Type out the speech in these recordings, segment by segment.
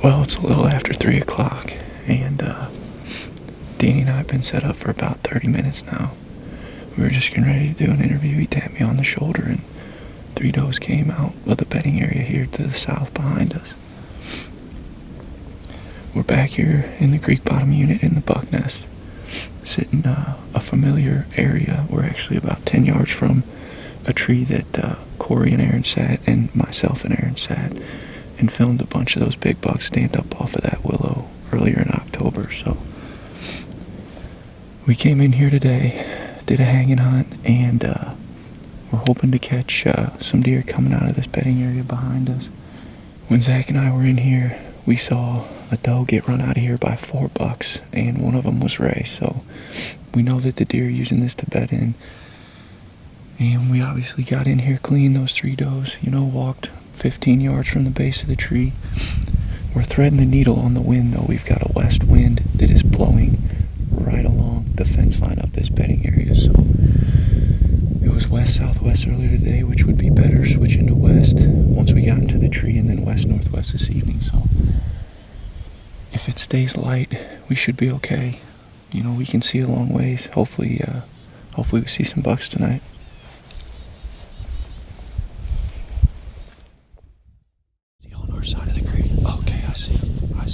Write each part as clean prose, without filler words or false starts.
Well, it's a little after 3 o'clock, and Danny and I have been set up for about 30 minutes now. We were just getting ready to do an interview. He tapped me on the shoulder, and 3 does came out of the bedding area here to the south behind us. We're back here in the creek bottom unit in the buck nest, sitting a familiar area. We're actually about 10 yards from a tree that Corey and Aaron sat, and myself and Aaron sat, and filmed a bunch of those big bucks stand up off of that willow earlier in October. So we came in here today, did a hanging hunt, and we're hoping to catch some deer coming out of this bedding area behind us. When Zach and I were in here, we saw a doe get run out of here by 4 bucks, and one of them was Ray. So we know that the deer are using this to bed in. And we obviously got in here clean, those 3 does, walked 15 yards from the base of the tree. We're threading the needle on the wind, though. We've got a west wind that is blowing right along the fence line of this bedding area. So it was west-southwest earlier today, which would be better, switching to west once we got into the tree, and then west-northwest this evening. So if it stays light, we should be okay. We can see a long ways. Hopefully we see some bucks tonight. Side of the creek. Okay, I see. I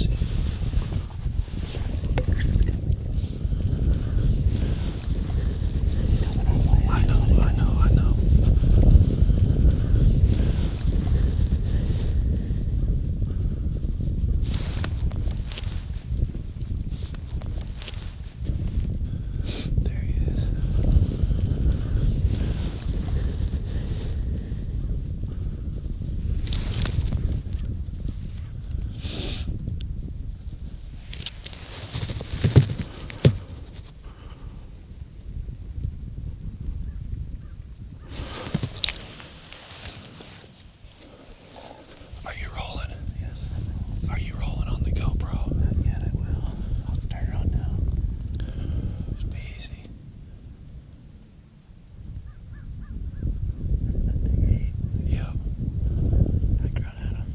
know. There he is. Are you rolling? Yes. Are you rolling on the GoPro? Not yet, I will. I'll start it on now. Just be easy. That's that big 8. Yep. I got at him.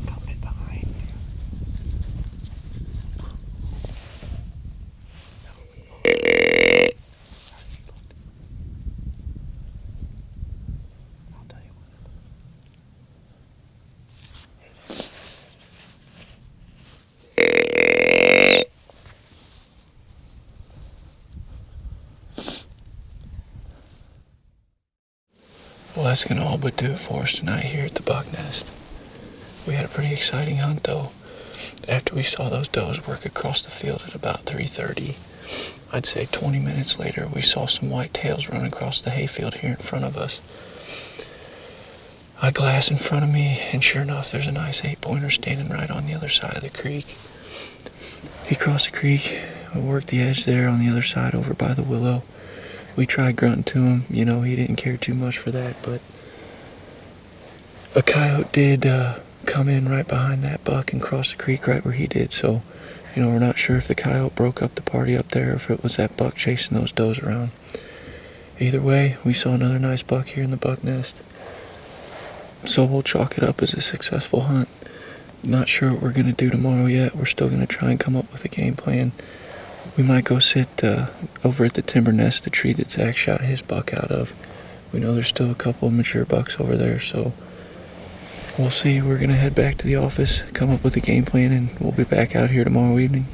Coming behind. I'll tell you what. Well, that's gonna all but do it for us tonight here at the buck nest. We had a pretty exciting hunt, though. After we saw those does work across the field at about 3:30, I'd say 20 minutes later, we saw some whitetails run across the hayfield here in front of us. I glass in front of me, and sure enough, there's a nice 8-pointer standing right on the other side of the creek. He crossed the creek, we worked the edge there on the other side over by the willow. We tried grunting to him, he didn't care too much for that, but a coyote did come in right behind that buck and cross the creek right where he did. So, we're not sure if the coyote broke up the party up there or if it was that buck chasing those does around. Either way, we saw another nice buck here in the buck nest. So we'll chalk it up as a successful hunt. Not sure what we're going to do tomorrow yet. We're still going to try and come up with a game plan. We might go sit over at the timber nest, the tree that Zach shot his buck out of. We know there's still a couple of mature bucks over there, so we'll see. We're going to head back to the office, come up with a game plan, and we'll be back out here tomorrow evening.